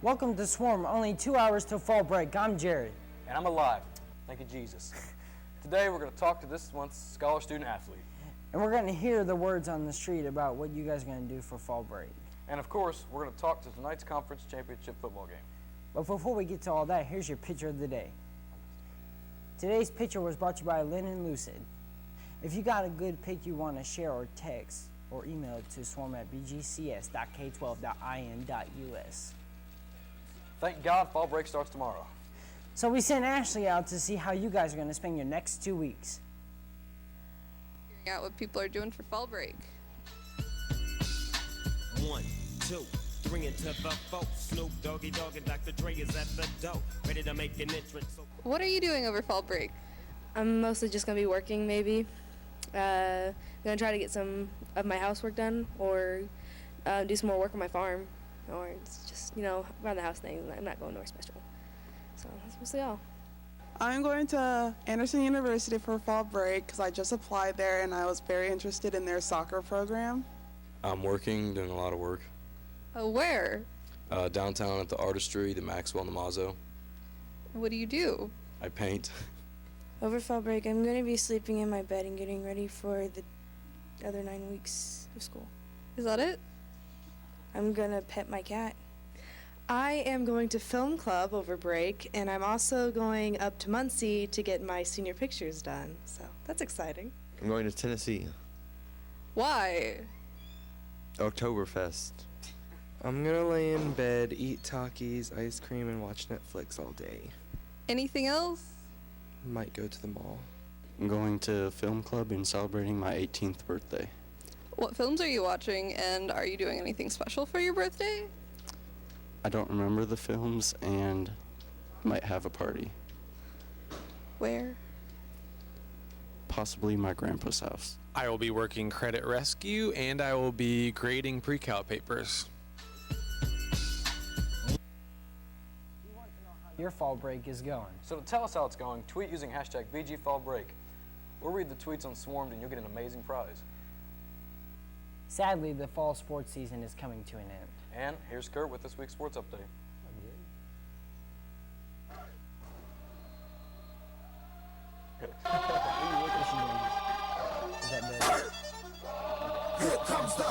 Welcome to Swarm, only 2 hours till fall break. I'm Jared. And I'm alive. Thank you, Jesus. Today we're going to talk to this month's scholar student athlete. And we're going to hear the words on the street about what you guys are going to do for fall break. And of course, we're going to talk to tonight's conference championship football game. But before we get to all that, here's your picture of the day. Today's picture was brought to you by Lynn and Lucid. If you got a good pic you want to share or text or email it to swarm@bgcs.k12.in.us. Thank God fall break starts tomorrow. So we sent Ashley out to see how you guys are going to spend your next 2 weeks. Figuring out what people are doing for fall break. 1, 2, 3 into the 4. Snoop Doggy Dogg and Dr. Dre is at the door, ready to make an entrance. What are you doing over fall break? I'm mostly just going to be working, maybe. Going to try to get some of my housework done or do some more work on my farm. Or it's just, around the house things. I'm not going nowhere special. So that's mostly all. I'm going to Anderson University for fall break because I just applied there and I was very interested in their soccer program. I'm working, doing a lot of work. Where? Downtown at the Artistry, the Maxwell and the Mazzo. What do you do? I paint. Over fall break, I'm going to be sleeping in my bed and getting ready for the other 9 weeks of school. Is that it? I'm going to pet my cat. I am going to film club over break, and I'm also going up to Muncie to get my senior pictures done. So that's exciting. I'm going to Tennessee. Why? Oktoberfest. I'm gonna lay in bed, eat Takis, ice cream, and watch Netflix all day. Anything else? Might go to the mall. I'm going to film club and celebrating my 18th birthday. What films are you watching, and are you doing anything special for your birthday? I don't remember the films and might have a party. Where? Possibly my grandpa's house. I will be working credit rescue and I will be grading pre-cal papers. We want to know how your fall break is going. So to tell us how it's going, tweet using hashtag #BGFallBreak. We'll read the tweets on Swarmed and you'll get an amazing prize. Sadly, the fall sports season is coming to an end. And here's Kurt with this week's sports update. Is that better? Here comes the,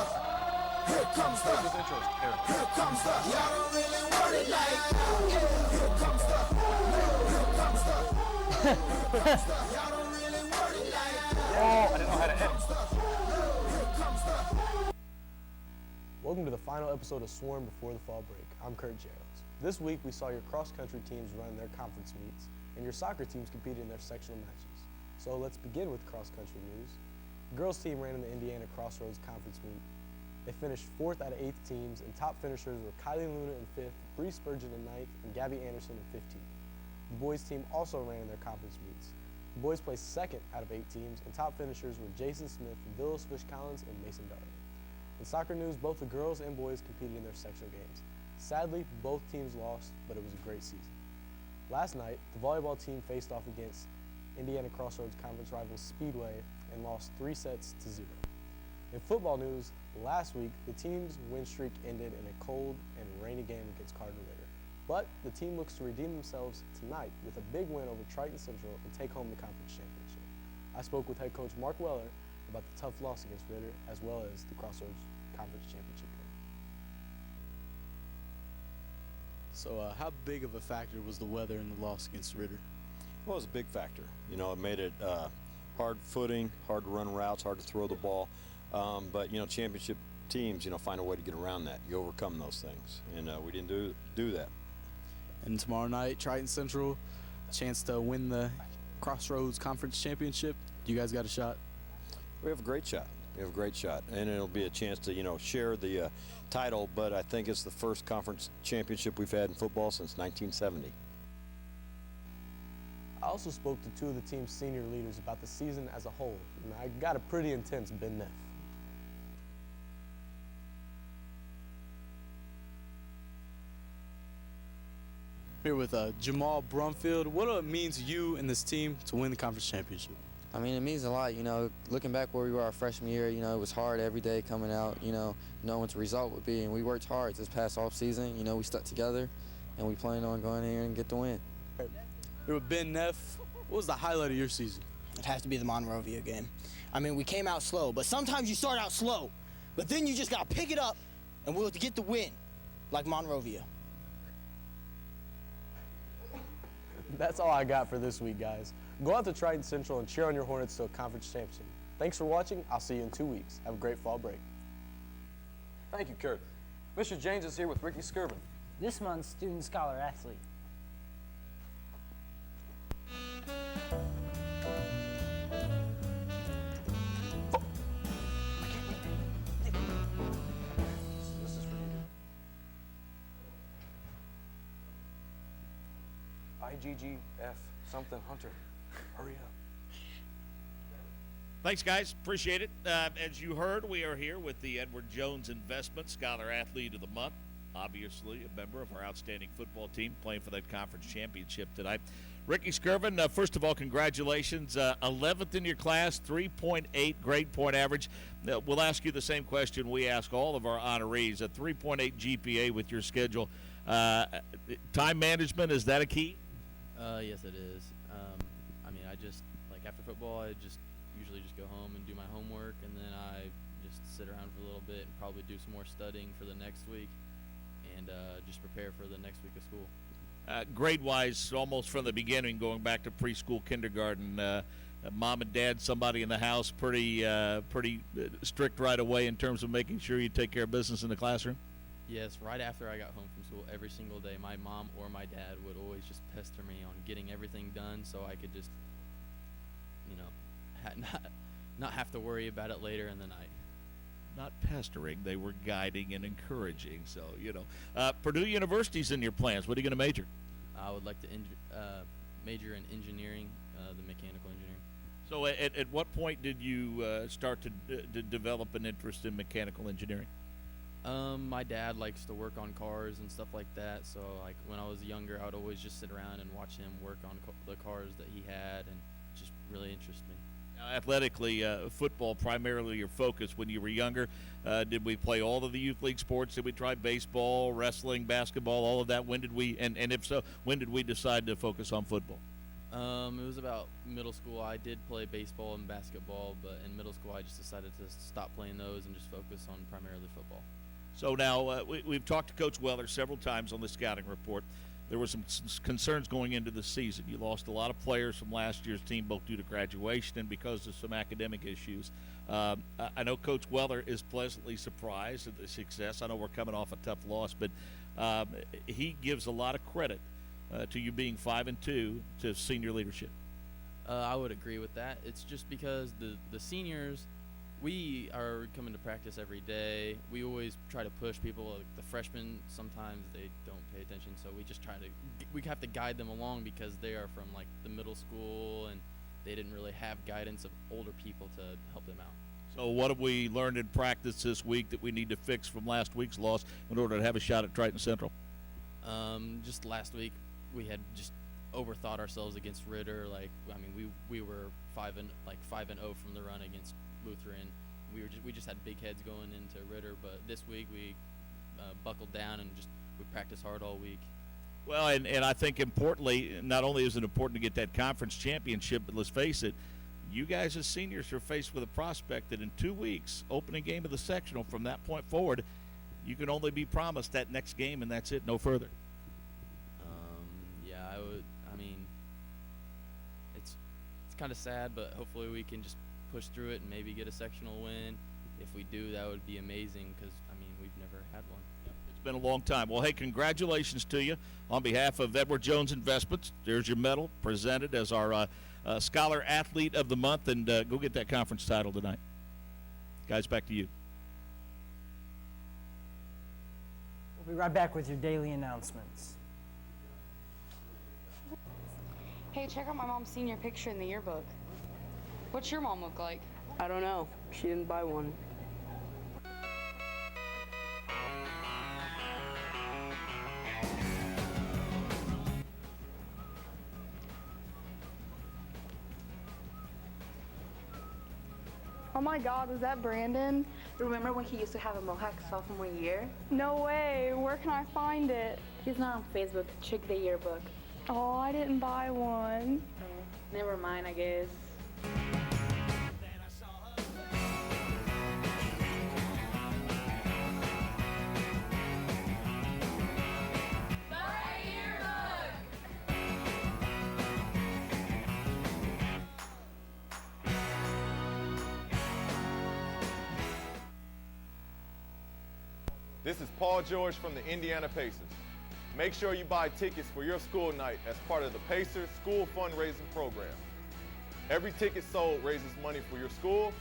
here comes the, This intro is terrible. here comes the, y'all don't really want it like, here comes the, here comes the, y'all don't really want it like, Oh, I didn't know how to edit. here comes the. Welcome to the final episode of Swarm before the fall break. I'm Kurt Geralds. This week we saw your cross-country teams run their conference meets and your soccer teams competed in their sectional matches. So let's begin with cross-country news. The girls team ran in the Indiana Crossroads Conference meet. They finished 4th out of 8 teams, and top finishers were Kylie Luna in 5th, Bree Spurgeon in 9th, and Gabby Anderson in 15th. The boys team also ran in their conference meets. The boys placed 2nd out of 8 teams, and top finishers were Jason Smith, Villas Fish-Collins, and Mason Darling. In soccer news, both the girls and boys competed in their sectional games. Sadly, both teams lost, but it was a great season. Last night, the volleyball team faced off against Indiana Crossroads Conference rivals Speedway and lost 3-0. In football news, last week, the team's win streak ended in a cold and rainy game against Cardinal-Ritter. But the team looks to redeem themselves tonight with a big win over Triton Central and take home the conference championship. I spoke with head coach Mark Weller about the tough loss against Ritter as well as the Crossroads Conference Championship game. So how big of a factor was the weather in the loss against Ritter? Well, it was a big factor. You know, it made it hard footing, hard to run routes, hard to throw the ball. But, championship teams, find a way to get around that. You overcome those things, and we didn't do that. And tomorrow night, Triton Central, a chance to win the Crossroads Conference Championship. You guys got a shot? We have a great shot. And it'll be a chance to, share the title, but I think it's the first conference championship we've had in football since 1970. I also spoke to 2 of the team's senior leaders about the season as a whole, and I got a pretty intense Ben Neff. Here with Jamal Brumfield. What do it mean to you and this team to win the conference championship? I mean, it means a lot, you know, looking back where we were our freshman year, you know, it was hard every day coming out, you know, knowing what the result would be, and we worked hard this past off season. You know, we stuck together, and we plan on going here and get the win. You're with Ben Neff. What was the highlight of your season? It has to be the Monrovia game. I mean, we came out slow, but sometimes you start out slow, but then you just got to pick it up, and we'll get the win, like Monrovia. That's all I got for this week, guys. Go out to Triton Central and cheer on your Hornets to a conference championship. Thanks for watching. I'll see you in 2 weeks. Have a great fall break. Thank you, Kurt. Mr. James is here with Ricky Skirvin. This month's student scholar athlete. This is for you. IGGF something Hunter. Hurry up. Thanks, guys. Appreciate it. As you heard, we are here with the Edward Jones Investment Scholar Athlete of the Month. Obviously, a member of our outstanding football team playing for that conference championship tonight. Ricky Skirvin, first of all, congratulations. 11th in your class, 3.8 grade point average. We'll ask you the same question we ask all of our honorees. A 3.8 GPA with your schedule. Time management, is that a key? Yes, it is. I mean, I just, like, after football, I just usually just go home and do my homework, and then I just sit around for a little bit and probably do some more studying for the next week and just prepare for the next week of school. Grade-wise, almost from the beginning, going back to preschool, kindergarten, mom and dad, somebody in the house, pretty strict right away in terms of making sure you take care of business in the classroom? Yes, right after I got home from school, every single day, my mom or my dad would always just pester me on getting everything done so I could just, you know, not have to worry about it later in the night. Not pestering, they were guiding and encouraging. So, you know, Purdue University's in your plans. What are you going to major? I would like to major in engineering, the mechanical engineering. So at what point did you start to develop an interest in mechanical engineering? My dad likes to work on cars and stuff like that, so like when I was younger, I would always just sit around and watch him work on the cars that he had, and it just really interested me. Now, athletically, football primarily your focus when you were younger. Did we play all of the youth league sports? Did we try baseball, wrestling, basketball, all of that? When did we, and if so, when did we decide to focus on football? It was about middle school. I did play baseball and basketball, but in middle school I just decided to stop playing those and just focus on primarily football. So now we've talked to Coach Weller several times on the scouting report. There were some concerns going into the season. You lost a lot of players from last year's team, both due to graduation and because of some academic issues. I know Coach Weller is pleasantly surprised at the success. I know we're coming off a tough loss, but he gives a lot of credit to you being 5-2 to senior leadership. I would agree with that. It's just because the seniors, we are coming to practice every day. We always try to push people. Like the freshmen, sometimes they don't pay attention, so we just we have to guide them along because they are from like the middle school and they didn't really have guidance of older people to help them out. So what have we learned in practice this week that we need to fix from last week's loss in order to have a shot at Triton Central? Just last week we had just overthought ourselves against Ritter. Like, I mean, we were 5-0 from the run against Lutheran. We just had big heads going into Ritter, but this week we buckled down and we practiced hard all week. Well, and I think importantly, not only is it important to get that conference championship, but let's face it, you guys as seniors are faced with a prospect that in 2 weeks, opening game of the sectional, from that point forward, you can only be promised that next game and that's it, no further. Yeah, I mean, it's kind of sad, but hopefully we can just push through it and maybe get a sectional win. If we do, that would be amazing because, I mean, we've never had one. It's been a long time. Well, hey, congratulations to you on behalf of Edward Jones Investments. There's your medal presented as our Scholar Athlete of the Month, and go get that conference title tonight. Guys, back to you. We'll be right back with your daily announcements. Hey, check out my mom's senior picture in the yearbook. What's your mom look like? I don't know. She didn't buy one. Oh my God, was that Brandon? Remember when he used to have a mohawk sophomore year? No way. Where can I find it? He's not on Facebook. Check the yearbook. Oh, I didn't buy one. Never mind, I guess. This is Paul George from the Indiana Pacers. Make sure you buy tickets for your school night as part of the Pacers School Fundraising Program. Every ticket sold raises money for your school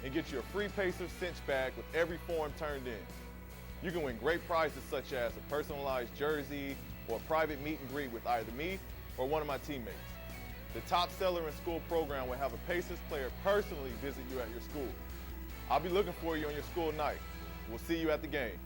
and gets you a free Pacers cinch bag with every form turned in. You can win great prizes such as a personalized jersey or a private meet and greet with either me or one of my teammates. The top seller in school program will have a Pacers player personally visit you at your school. I'll be looking for you on your school night. We'll see you at the game.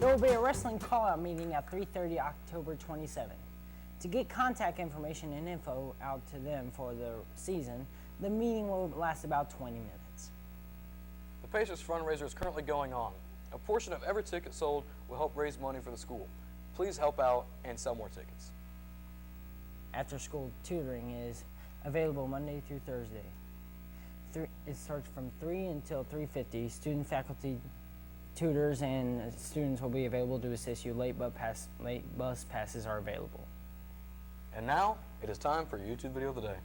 There will be a wrestling call-out meeting at 3:30 October 27. To get contact information and info out to them for the season, the meeting will last about 20 minutes. The Pacers fundraiser is currently going on. A portion of every ticket sold will help raise money for the school. Please help out and sell more tickets. After-school tutoring is available Monday through Thursday. It starts from 3 until 3:50. Student, faculty, tutors, and students will be available to assist you. Late bus passes are available. And now, it is time for your YouTube video of the day.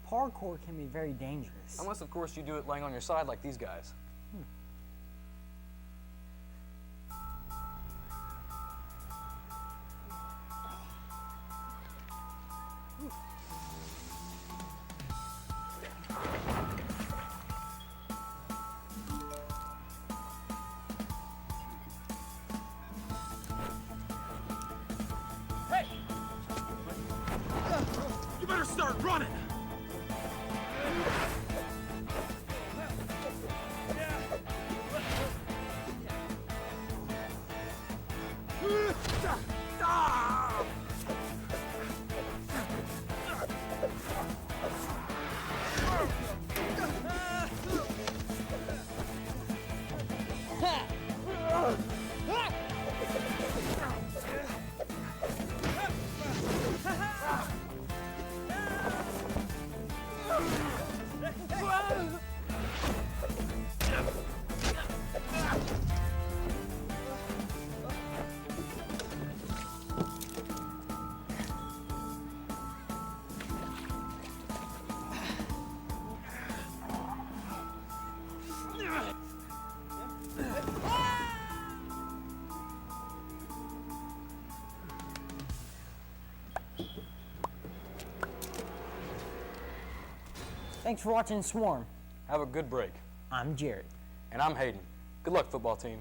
Parkour can be very dangerous. Unless, of course, you do it laying on your side like these guys. Hey! You better start running! Thanks for watching Swarm. Have a good break. I'm Jared. And I'm Hayden. Good luck, football team.